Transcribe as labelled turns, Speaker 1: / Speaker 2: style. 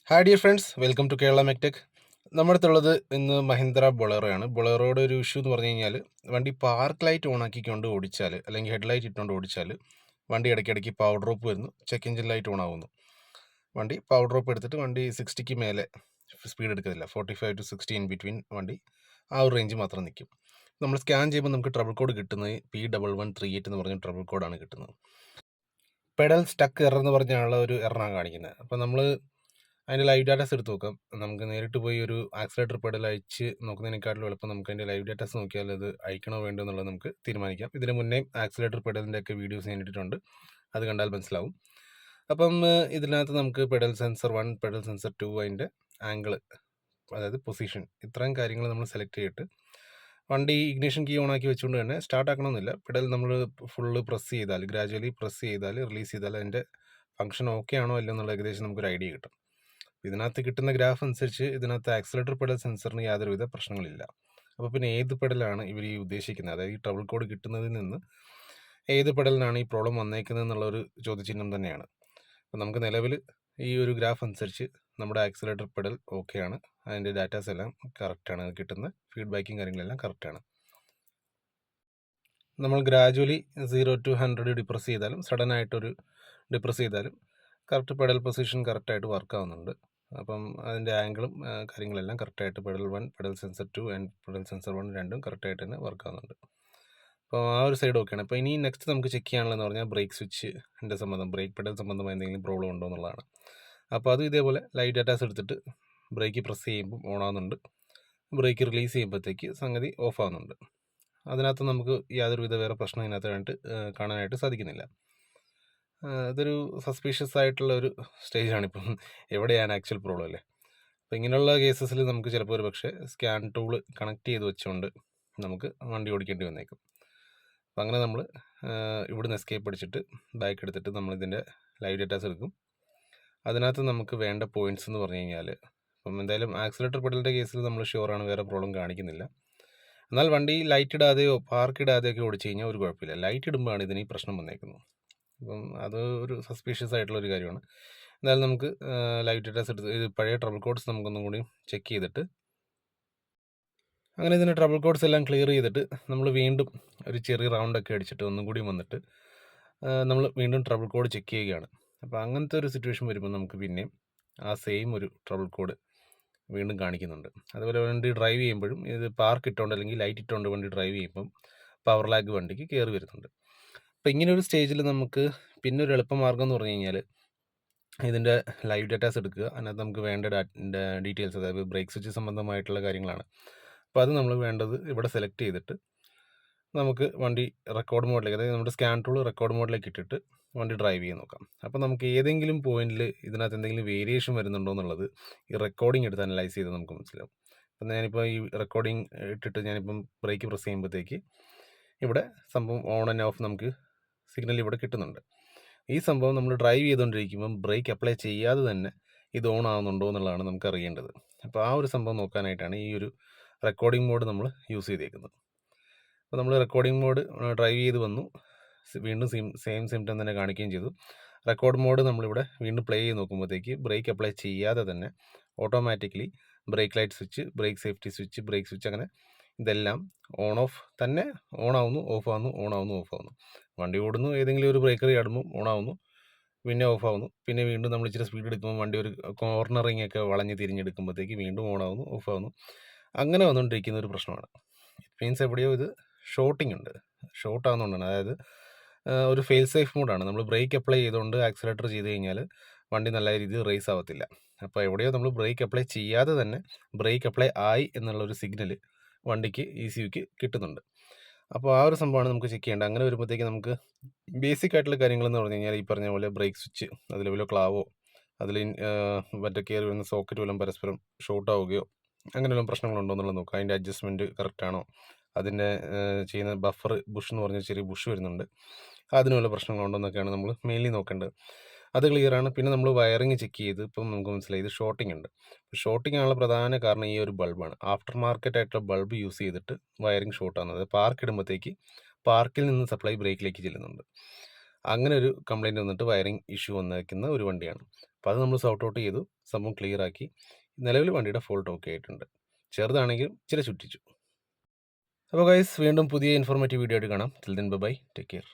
Speaker 1: Hi dear friends, welcome to Kerala Mectech. നമ്മുടെ അടുത്തുള്ളത് ഇന്ന് മഹീന്ദ്ര ബൊളേറോയാണ്. ബൊളേറോയുടെ ഒരു ഇഷ്യൂ എന്ന് പറഞ്ഞു കഴിഞ്ഞാൽ വണ്ടി പാർക്ക് ലൈറ്റ് ഓൺ ആക്കിക്കൊണ്ട് ഓടിച്ചാൽ അല്ലെങ്കിൽ ഹെഡ് ലൈറ്റ് ഇട്ടുകൊണ്ട് ഓടിച്ചാൽ വണ്ടി ഇടയ്ക്കിടയ്ക്ക് പവർ ഡ്രോപ്പ് വരുന്നു, ചെക്ക് എഞ്ചിൻ ലൈറ്റ് ഓൺ ആവുന്നു. വണ്ടി പവർ ഡ്രോപ്പ് എടുത്തിട്ട് വണ്ടി 60ക്ക് മേലെ സ്പീഡ് എടുക്കത്തില്ല. 45 to 60 ഇൻ ബിറ്റ്വീൻ വണ്ടി ആ ഒരു റേഞ്ച് മാത്രം നിൽക്കും. നമ്മൾ സ്കാൻ ചെയ്യുമ്പോൾ നമുക്ക് ട്രബിൾ കോഡ് കിട്ടുന്നത് P1138 എന്ന് പറഞ്ഞ ട്രബിൾ കോഡാണ് കിട്ടുന്നത്. പെഡൽ സ്റ്റക്ക് എറർ എന്ന് പറഞ്ഞാലുള്ള ഒരു എററാണ് കാണിക്കുന്നത്. അപ്പോൾ നമ്മൾ അതിൻ്റെ ലൈവ് ഡാറ്റാസ് എടുത്ത് നോക്കാം. നമുക്ക് നേരിട്ട് പോയി ഒരു ആക്സിലേറ്റർ പെഡൽ അയച്ച് നോക്കുന്നതിനേക്കാളും എളുപ്പം നമുക്ക് അതിൻ്റെ ലൈവ് ഡാറ്റാസ് നോക്കിയാൽ അത് അയക്കണോ വേണ്ടോ എന്നുള്ളത് നമുക്ക് തീരുമാനിക്കാം. ഇതിന് മുന്നേ ആക്സിലേറ്റർ പെഡലിൻ്റെ ഒക്കെ വീഡിയോസ് ഞാൻ ഇട്ടിട്ടുണ്ട്, അത് കണ്ടാൽ മനസ്സിലാവും. അപ്പം ഇതിനകത്ത് നമുക്ക് പെഡൽ സെൻസർ 1, പെഡൽ സെൻസർ 2, അതിൻ്റെ ആംഗിൾ, അതായത് പൊസിഷൻ, ഇത്രയും കാര്യങ്ങൾ നമ്മൾ സെലക്ട് ചെയ്തിട്ട് വണ്ടി ഇഗ്നിഷൻ കീ ഓൺ ആക്കി വെച്ചുകൊണ്ട് തന്നെ സ്റ്റാർട്ട് ആക്കണമെന്നില്ല. പെഡൽ നമ്മൾ ഫുള്ള് പ്രസ് ചെയ്താൽ, ഗ്രാജുവലി പ്രസ് ചെയ്താൽ, റിലീസ് ചെയ്താൽ അതിൻ്റെ ഫംഗ്ഷൻ ഓക്കെ ആണോ അല്ലോ എന്നുള്ള ഏകദേശം നമുക്കൊരു ഐഡിയ കിട്ടും. ഇതിനകത്ത് കിട്ടുന്ന ഗ്രാഫ് അനുസരിച്ച് ഇതിനകത്ത് ആക്സിലേറ്റർ പെഡൽ സെൻസറിന് യാതൊരുവിധ പ്രശ്നങ്ങളില്ല. അപ്പോൾ പിന്നെ ഏത് പെഡലാണ് ഇവർ ഈ ഉദ്ദേശിക്കുന്നത്, അതായത് ഈ ട്രബിൾ കോഡ് കിട്ടുന്നതിൽ നിന്ന് ഏത് പെഡലിനാണ് ഈ പ്രോബ്ലം വന്നേക്കുന്നത് എന്നുള്ളൊരു ചോദ്യചിഹ്നം തന്നെയാണ്. അപ്പോൾ നമുക്ക് നിലവിൽ ഈ ഒരു ഗ്രാഫ് അനുസരിച്ച് നമ്മുടെ ആക്സിലേറ്റർ പെഡൽ ഓക്കെയാണ്, അതിൻ്റെ ഡാറ്റാസ് എല്ലാം കറക്റ്റാണ്, കിട്ടുന്ന ഫീഡ്ബാക്കും കാര്യങ്ങളെല്ലാം കറക്റ്റാണ്. നമ്മൾ ഗ്രാജുവലി 0 to 100 ഡിപ്രസ് ചെയ്താലും സഡൻ ആയിട്ടൊരു ഡിപ്രസ് ചെയ്താലും കറക്റ്റ് പെഡൽ പൊസിഷൻ കറക്റ്റായിട്ട് വർക്ക് ആവുന്നുണ്ട്. അപ്പം അതിൻ്റെ ആംഗിളും കാര്യങ്ങളെല്ലാം കറക്റ്റായിട്ട് pedal 1, pedal sensor 2 and pedal sensor 1 രണ്ടും കറക്റ്റായിട്ട് തന്നെ വർക്ക് ആവുന്നുണ്ട്. അപ്പോൾ ആ ഒരു സൈഡ് ഓക്കെയാണ്. അപ്പോൾ ഇനി നെക്സ്റ്റ് നമുക്ക് ചെക്ക് ചെയ്യാനുള്ളതെന്ന് പറഞ്ഞാൽ ബ്രേക്ക് സ്വിച്ചിൻ്റെ സംബന്ധം, ബ്രേക്ക് പെഡൽ സംബന്ധമായ എന്തെങ്കിലും പ്രോബ്ലം ഉണ്ടോ എന്നുള്ളതാണ്. അപ്പോൾ അത് ഇതേപോലെ ലൈവ് ഡാറ്റാസ് എടുത്തിട്ട് ബ്രേക്ക് പ്രസ് ചെയ്യുമ്പോൾ ഓൺ ആവുന്നുണ്ട്, ബ്രേക്ക് റിലീസ് ചെയ്യുമ്പോഴത്തേക്ക് സംഗതി ഓഫ് ആവുന്നുണ്ട്. അതിനകത്ത് നമുക്ക് യാതൊരുവിധ വേറെ പ്രശ്നം ഇതിനകത്തായിട്ട് കാണാനായിട്ട് സാധിക്കുന്നില്ല. ഇതൊരു സസ്പീഷ്യസ് ആയിട്ടുള്ള ഒരു സ്റ്റേജാണ്. ഇപ്പം എവിടെയാണ് ആക്ച്വൽ പ്രോബ്ലം അല്ലേ. അപ്പോൾ ഇങ്ങനെയുള്ള കേസസിൽ നമുക്ക് ചിലപ്പോൾ ഒരു പക്ഷേ സ്കാൻ ടൂൾ കണക്ട് ചെയ്ത് വെച്ചുകൊണ്ട് നമുക്ക് വണ്ടി ഓടിക്കേണ്ടി വന്നേക്കും. അപ്പം അങ്ങനെ നമ്മൾ ഇവിടുന്ന് എസ്കേപ്പ് അടിച്ചിട്ട് ബാക്ക് എടുത്തിട്ട് നമ്മളിതിൻ്റെ ലൈവ് ഡാറ്റാസ് എടുക്കും. അതിനകത്ത് നമുക്ക് വേണ്ട പോയിൻറ്റ്സ് എന്ന് പറഞ്ഞു കഴിഞ്ഞാൽ, അപ്പം എന്തായാലും ആക്സിലേറ്റർ പെഡലിൻ്റെ കേസിൽ നമ്മൾ ഷുവറാണ്, വേറെ പ്രോബ്ലം കാണിക്കുന്നില്ല. എന്നാൽ വണ്ടി ലൈറ്റ് ഇടാതെയോ പാർക്ക് ഇടാതെയൊക്കെ ഓടിച്ചു കഴിഞ്ഞാൽ ഒരു കുഴപ്പമില്ല. ലൈറ്റ് ഇടുമ്പോഴാണ് ഇതിന് ഈ പ്രശ്നം വന്നേക്കുന്നത്. അപ്പം അത് ഒരു സസ്പീഷ്യസ് ആയിട്ടുള്ളൊരു കാര്യമാണ്. എന്തായാലും നമുക്ക് ലൈവ് ഡാറ്റാസ് എടുത്ത് ഇത് പഴയ ട്രബിൾ കോഡ്സ് നമുക്കൊന്നും കൂടി ചെക്ക് ചെയ്തിട്ട്, അങ്ങനെ ഇതിൻ്റെ ട്രബിൾ കോഡ്സ് എല്ലാം ക്ലിയർ ചെയ്തിട്ട് നമ്മൾ വീണ്ടും ഒരു ചെറിയ റൗണ്ടൊക്കെ അടിച്ചിട്ട് ഒന്നും കൂടി വന്നിട്ട് നമ്മൾ വീണ്ടും ട്രബിൾ കോഡ് ചെക്ക് ചെയ്യുകയാണ്. അപ്പോൾ അങ്ങനത്തെ ഒരു സിറ്റുവേഷൻ വരുമ്പോൾ നമുക്ക് പിന്നെയും ആ സെയിം ഒരു ട്രബിൾ കോഡ് വീണ്ടും കാണിക്കുന്നുണ്ട്. അതുപോലെ വണ്ടി ഡ്രൈവ് ചെയ്യുമ്പോഴും ഇത് പാർക്ക് ഇട്ടുകൊണ്ട് അല്ലെങ്കിൽ ലൈറ്റ് ഇട്ടുകൊണ്ട് വണ്ടി ഡ്രൈവ് ചെയ്യുമ്പം പവർ ലാഗ് വണ്ടിക്ക് കയറി വരുന്നുണ്ട്. അപ്പോൾ ഇങ്ങനെ ഒരു സ്റ്റേജിൽ നമുക്ക് പിന്നെ ഒരു എളുപ്പമാർഗ്ഗം എന്ന് പറഞ്ഞു കഴിഞ്ഞാൽ ഇതിൻ്റെ ലൈവ് ഡാറ്റാസ് എടുക്കുക. അതിനകത്ത് നമുക്ക് വേണ്ട ഡീറ്റെയിൽസ്, അതായത് ബ്രേക്ക് സ്വിച്ച് സംബന്ധമായിട്ടുള്ള കാര്യങ്ങളാണ്. അപ്പോൾ അത് നമ്മൾ വേണ്ടത് ഇവിടെ സെലക്ട് ചെയ്തിട്ട് നമുക്ക് വണ്ടി റെക്കോർഡ് മോഡിലേക്ക്, അതായത് നമ്മുടെ സ്കാൻ ടൂൾ റെക്കോർഡ് മോഡിലേക്ക് ഇട്ടിട്ട് വണ്ടി ഡ്രൈവ് ചെയ്ത് നോക്കാം. അപ്പോൾ നമുക്ക് ഏതെങ്കിലും പോയിന്റിൽ ഇതിനകത്ത് എന്തെങ്കിലും വേരിയേഷൻ വരുന്നുണ്ടോ എന്നുള്ളത് ഈ റെക്കോർഡിംഗ് എടുത്ത് അനലൈസ് ചെയ്ത് നമുക്ക് മനസ്സിലാവും. അപ്പം ഞാനിപ്പോൾ ഈ റെക്കോർഡിംഗ് ഇട്ടിട്ട് ഞാനിപ്പം ബ്രേക്ക് പ്രസ് ചെയ്യുമ്പോഴത്തേക്ക് ഇവിടെ സംഭവം ഓൺ ആൻഡ് ഓഫ് നമുക്ക് സിഗ്നൽ ഇവിടെ കിട്ടുന്നുണ്ട്. ഈ സംഭവം നമ്മൾ ഡ്രൈവ് ചെയ്തുകൊണ്ടിരിക്കുമ്പം ബ്രേക്ക് അപ്ലൈ ചെയ്യാതെ തന്നെ ഇത് ഓൺ ആവുന്നുണ്ടോ എന്നുള്ളതാണ് നമുക്ക് അറിയേണ്ടത്. അപ്പോൾ ആ ഒരു സംഭവം നോക്കാനായിട്ടാണ് ഈ ഒരു റെക്കോർഡിംഗ് മോഡ് നമ്മൾ യൂസ് ചെയ്തേക്കുന്നത്. അപ്പോൾ നമ്മൾ റെക്കോർഡിംഗ് മോഡ് ഡ്രൈവ് ചെയ്ത് വന്നു, വീണ്ടും സെയിം സിംറ്റം തന്നെ കാണിക്കുകയും ചെയ്തു. റെക്കോർഡ് മോഡ് നമ്മളിവിടെ വീണ്ടും പ്ലേ ചെയ്ത് നോക്കുമ്പോഴത്തേക്ക് ബ്രേക്ക് അപ്ലൈ ചെയ്യാതെ തന്നെ automatically brake light switch, brake safety switch, brake switch, അങ്ങനെ ഇതെല്ലാം ഓൺ ഓഫ് തന്നെ ഓൺ ആവുന്നു, ഓഫ് ആവുന്നു, ഓൺ ആവുന്നു, ഓഫ് ആവുന്നു. വണ്ടി ഓടുന്നു, ഏതെങ്കിലും ഒരു ബ്രേക്കറി ആടുമ്പോൾ ഓൺ ആവുന്നു, പിന്നെ ഓഫ് ആവുന്നു, പിന്നെ വീണ്ടും നമ്മൾ ഇച്ചിരി സ്പീഡ് എടുക്കുമ്പോൾ വണ്ടി ഒരു കോർണറിങ് ഒക്കെ വളഞ്ഞ് തിരിഞ്ഞെടുക്കുമ്പോഴത്തേക്ക് വീണ്ടും ഓൺ ആവുന്നു, ഓഫ് ആവുന്നു. അങ്ങനെ വന്നുകൊണ്ടിരിക്കുന്ന ഒരു പ്രശ്നമാണ്. ഇറ്റ് മീൻസ് എവിടെയോ ഇത് ഷോർട്ടിംഗ് ഉണ്ട്, ഷോർട്ട് ആവുന്നതുകൊണ്ടാണ്. അതായത് ഒരു ഫെയിൽ സേഫ് മോഡാണ്. നമ്മൾ ബ്രേക്ക് അപ്ലൈ ചെയ്തുകൊണ്ട് ആക്സിലേറ്റർ ചെയ്ത് കഴിഞ്ഞാൽ വണ്ടി നല്ല രീതിയിൽ റേസ് ആവത്തില്ല. അപ്പോൾ എവിടെയോ നമ്മൾ ബ്രേക്ക് അപ്ലൈ ചെയ്യാതെ തന്നെ ബ്രേക്ക് അപ്ലൈ ആയി എന്നുള്ളൊരു സിഗ്നൽ വണ്ടിക്ക് ECUക്ക് കിട്ടുന്നുണ്ട്. അപ്പോൾ ആ ഒരു സംഭവമാണ് നമുക്ക് ചെക്ക് ചെയ്യേണ്ടത്. അങ്ങനെ വരുമ്പോഴത്തേക്ക് നമുക്ക് ബേസിക് ആയിട്ടുള്ള കാര്യങ്ങളെന്ന് പറഞ്ഞു കഴിഞ്ഞാൽ ഈ പറഞ്ഞ പോലെ ബ്രേക്ക് സ്വിച്ച് അതിൽ വല്ല ക്ലാവോ അതിൽ മറ്റേ കയറി വരുന്ന സോക്കറ്റ് വല്ലതും പരസ്പരം ഷോർട്ട് ആവുകയോ അങ്ങനെയുള്ള പ്രശ്നങ്ങളുണ്ടോ എന്നുള്ളത് നോക്കുക. അതിൻ്റെ അഡ്ജസ്റ്റ്മെൻറ്റ് കറക്റ്റാണോ, അതിൻ്റെ ചെയ്യുന്ന ബഫർ ബുഷ് എന്ന് പറഞ്ഞ ചെറിയ ബുഷ് വരുന്നുണ്ട്, അതിന് വല്ല പ്രശ്നങ്ങളുണ്ടോ എന്നൊക്കെയാണ് നമ്മൾ മെയിൻലി നോക്കേണ്ടത്. അത് ക്ലിയറാണ്. പിന്നെ നമ്മൾ വയറിങ് ചെക്ക് ചെയ്ത് ഇപ്പം നമുക്ക് മനസ്സിലായി ഇത് ഷോർട്ടിംഗ് ഉണ്ട്. ഷോർട്ടിംഗ് ആണുള്ള പ്രധാന കാരണം ഈ ഒരു ബൾബാണ്. ആഫ്റ്റർ മാർക്കറ്റ് ആയിട്ടുള്ള ബൾബ് യൂസ് ചെയ്തിട്ട് വയറിങ് ഷോർട്ട് ആവുന്നത്, പാർക്ക് ഇടുമ്പോഴത്തേക്ക് പാർക്കിൽ നിന്ന് സപ്ലൈ ബ്രേക്കിലേക്ക് ചെല്ലുന്നുണ്ട്. അങ്ങനെ ഒരു കംപ്ലയിൻറ്റ് വന്നിട്ട് വയറിങ് ഇഷ്യൂ വന്നേക്കുന്ന ഒരു വണ്ടിയാണ്. അപ്പോൾ അത് നമ്മൾ സോർട്ട് ഔട്ട് ചെയ്തു, സംഭവം ക്ലിയർ ആക്കി. നിലവിൽ വണ്ടിയുടെ ഫോൾട്ട് ഓക്കെ ആയിട്ടുണ്ട്. ചെറുതാണെങ്കിലും ഇച്ചിരി ചുറ്റിച്ചു. അപ്പോൾ ഗൈസ്, വീണ്ടും പുതിയ ഇൻഫോർമേറ്റീവ് വീഡിയോ ആയിട്ട് കാണാം. Till then bye, take care.